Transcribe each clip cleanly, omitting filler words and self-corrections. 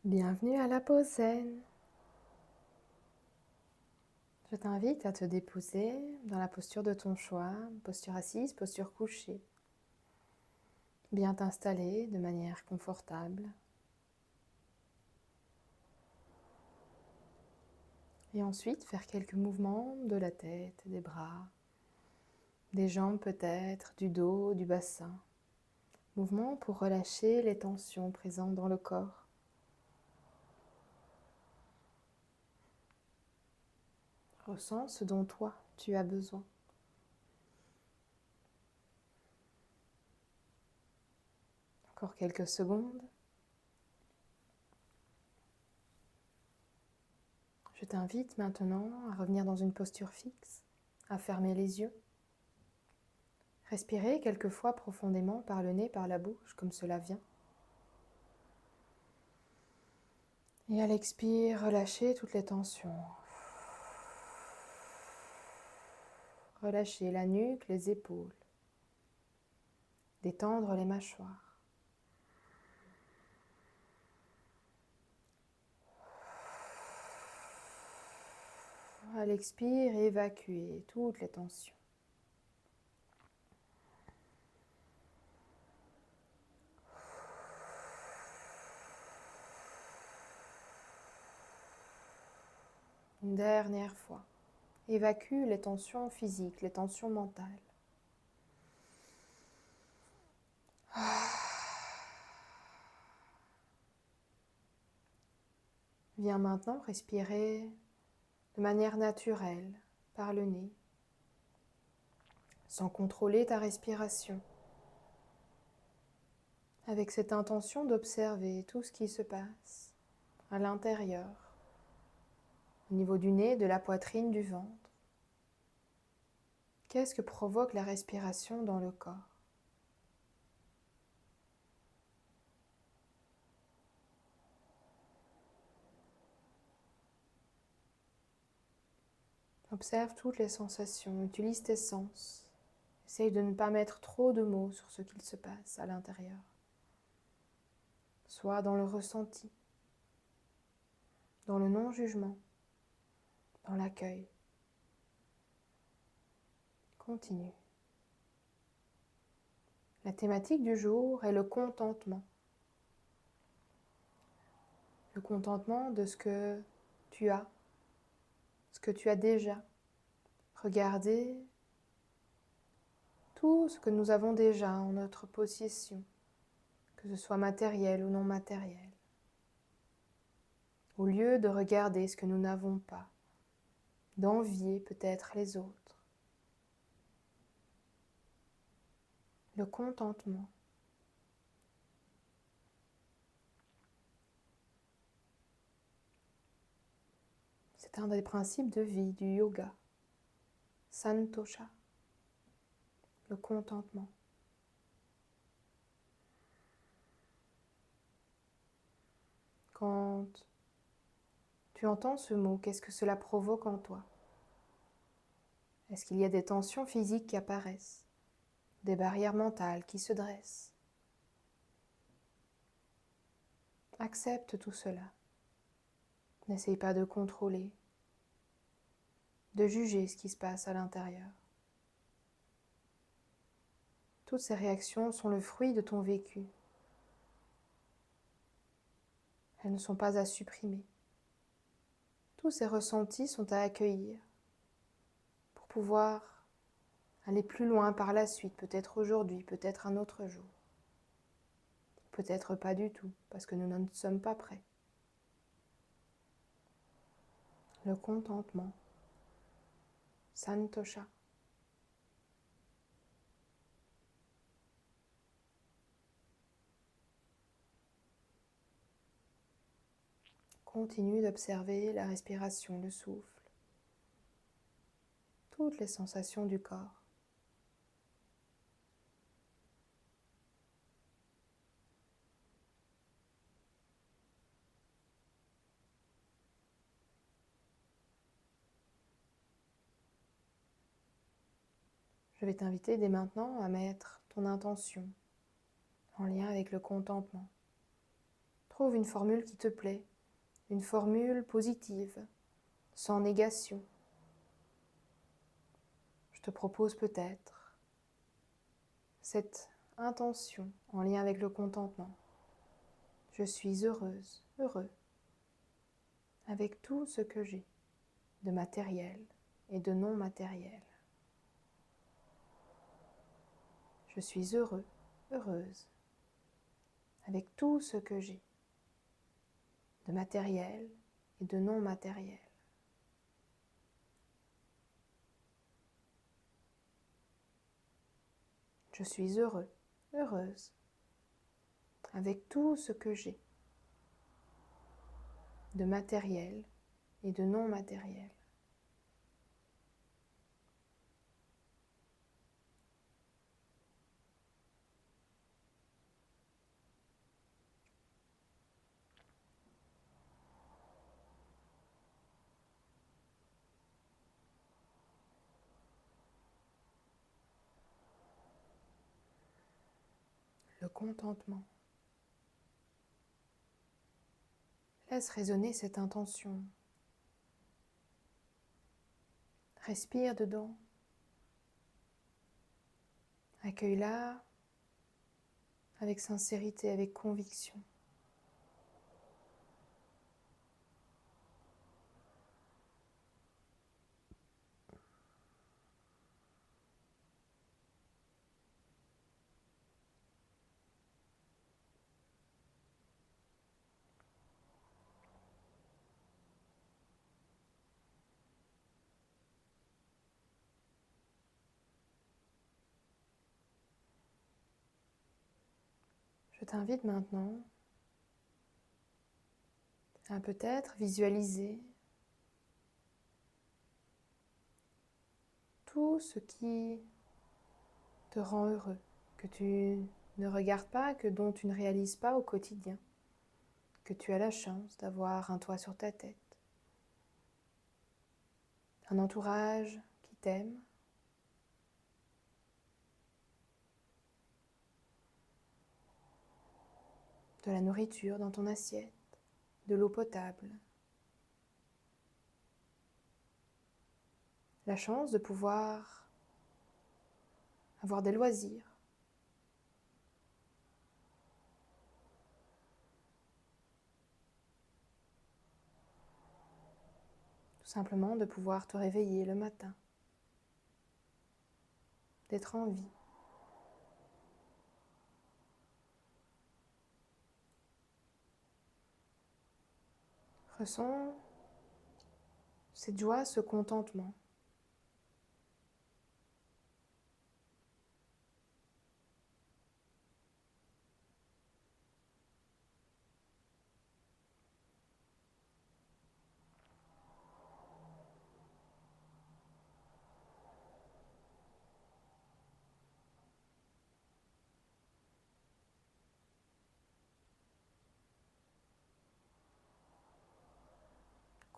Bienvenue à la pause zen. Je t'invite à te déposer dans la posture de ton choix, posture assise, posture couchée. Bien t'installer de manière confortable. Et ensuite faire quelques mouvements de la tête, des bras, des jambes peut-être, du dos, du bassin. Mouvements pour relâcher les tensions présentes dans le corps. Ressens ce dont toi tu as besoin. Encore quelques secondes. Je t'invite maintenant à revenir dans une posture fixe, à fermer les yeux. Respirez quelques fois profondément par le nez, par la bouche, comme cela vient. Et à l'expire, relâchez toutes les tensions. Relâchez la nuque, les épaules. Détendre les mâchoires. À l'expire, évacuez toutes les tensions. Une dernière fois. Évacue les tensions physiques, les tensions mentales. Viens maintenant respirer de manière naturelle, par le nez, sans contrôler ta respiration. Avec cette intention d'observer tout ce qui se passe à l'intérieur, au niveau du nez, de la poitrine, du ventre. Qu'est-ce que provoque la respiration dans le corps? Observe toutes les sensations, utilise tes sens. Essaye de ne pas mettre trop de mots sur ce qu'il se passe à l'intérieur. Sois dans le ressenti, dans le non-jugement, dans l'accueil. Continue. La thématique du jour est le contentement. Le contentement de ce que tu as, ce que tu as déjà. Regardez tout ce que nous avons déjà en notre possession, que ce soit matériel ou non matériel. Au lieu de regarder ce que nous n'avons pas, d'envier peut-être les autres. Le contentement. C'est un des principes de vie du yoga. Santosha. Le contentement. Quand tu entends ce mot, qu'est-ce que cela provoque en toi? Est-ce qu'il y a des tensions physiques qui apparaissent? Des barrières mentales qui se dressent? Accepte tout cela. N'essaye pas de contrôler, de juger ce qui se passe à l'intérieur. Toutes ces réactions sont le fruit de ton vécu. Elles ne sont pas à supprimer. Tous ces ressentis sont à accueillir pour pouvoir aller plus loin par la suite, peut-être aujourd'hui, peut-être un autre jour. Peut-être pas du tout, parce que nous ne sommes pas prêts. Le contentement. Santosha. Continue d'observer la respiration, le souffle, toutes les sensations du corps. Je vais t'inviter dès maintenant à mettre ton intention en lien avec le contentement. Trouve une formule qui te plaît, une formule positive, sans négation. Je te propose peut-être cette intention en lien avec le contentement. Je suis heureuse, heureux, avec tout ce que j'ai, de matériel et de non matériel. Je suis heureux, heureuse, avec tout ce que j'ai, de matériel et de non matériel. Je suis heureux, heureuse, avec tout ce que j'ai, de matériel et de non matériel. Le contentement. Laisse résonner cette intention. Respire dedans. Accueille-la avec sincérité, avec conviction. Je t'invite maintenant à peut-être visualiser tout ce qui te rend heureux, que tu ne regardes pas, dont tu ne réalises pas au quotidien, que tu as la chance d'avoir un toit sur ta tête, un entourage qui t'aime, de la nourriture dans ton assiette, de l'eau potable, la chance de pouvoir avoir des loisirs, tout simplement de pouvoir te réveiller le matin, d'être en vie. Ressens cette joie, ce contentement.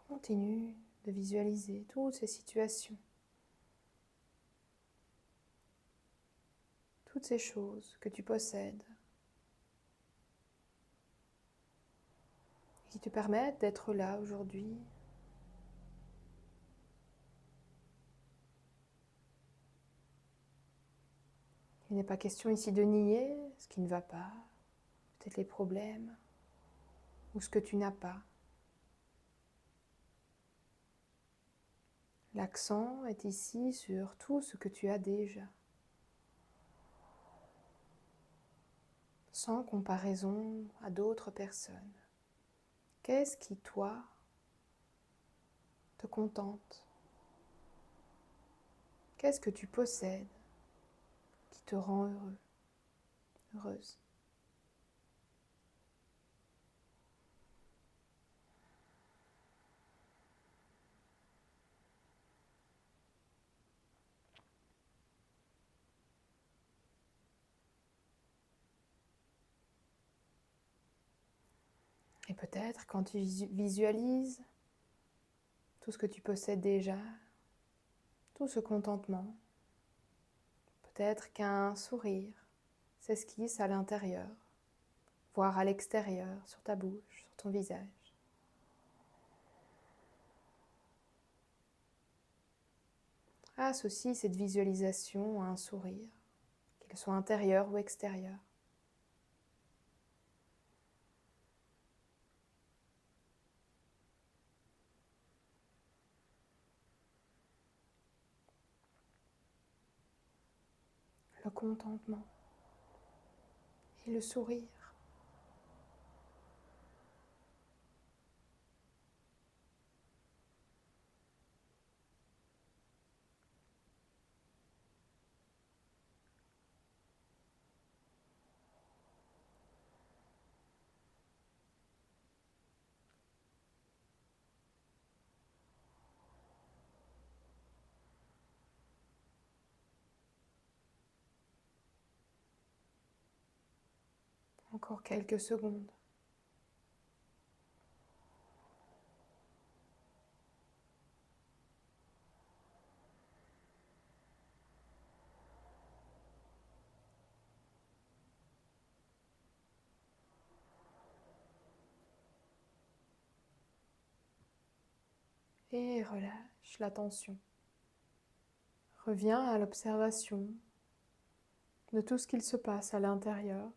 Continue de visualiser toutes ces situations, toutes ces choses que tu possèdes, qui te permettent d'être là aujourd'hui. Il n'est pas question ici de nier ce qui ne va pas, peut-être les problèmes, ou ce que tu n'as pas. L'accent est ici sur tout ce que tu as déjà, sans comparaison à d'autres personnes. Qu'est-ce qui, toi, te contente? Qu'est-ce que tu possèdes qui te rend heureux, heureuse? Et peut-être quand tu visualises tout ce que tu possèdes déjà, tout ce contentement, peut-être qu'un sourire s'esquisse à l'intérieur, voir à l'extérieur, sur ta bouche, sur ton visage. Associe cette visualisation à un sourire, qu'il soit intérieur ou extérieur. Le contentement et le sourire. Encore quelques secondes. Et relâche la tension. Reviens à l'observation de tout ce qu'il se passe à l'intérieur,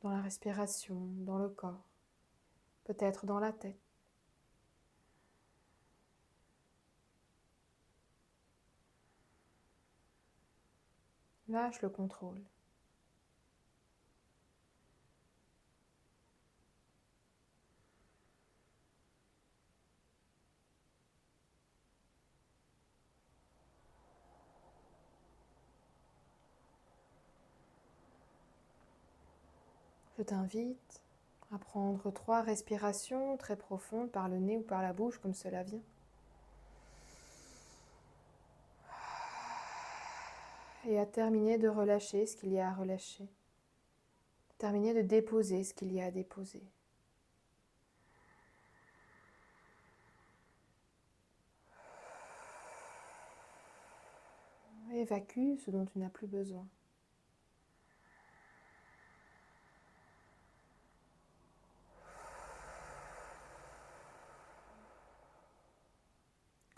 dans la respiration, dans le corps, peut-être dans la tête. Lâche le contrôle. Je t'invite à prendre 3 respirations très profondes par le nez ou par la bouche, comme cela vient. Et à terminer de relâcher ce qu'il y a à relâcher. Terminer de déposer ce qu'il y a à déposer. Évacue ce dont tu n'as plus besoin.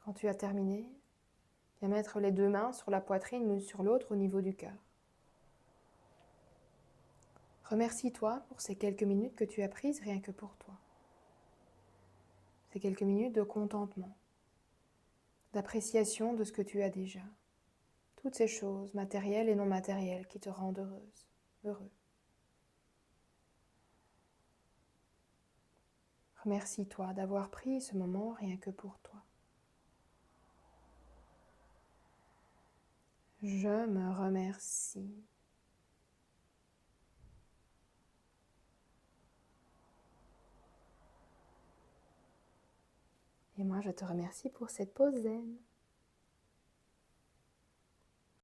Quand tu as terminé, viens mettre les 2 mains sur la poitrine l'une sur l'autre au niveau du cœur. Remercie-toi pour ces quelques minutes que tu as prises rien que pour toi. Ces quelques minutes de contentement, d'appréciation de ce que tu as déjà. Toutes ces choses matérielles et non matérielles qui te rendent heureuse, heureux. Remercie-toi d'avoir pris ce moment rien que pour toi. Je me remercie. Et moi, je te remercie pour cette pause zen.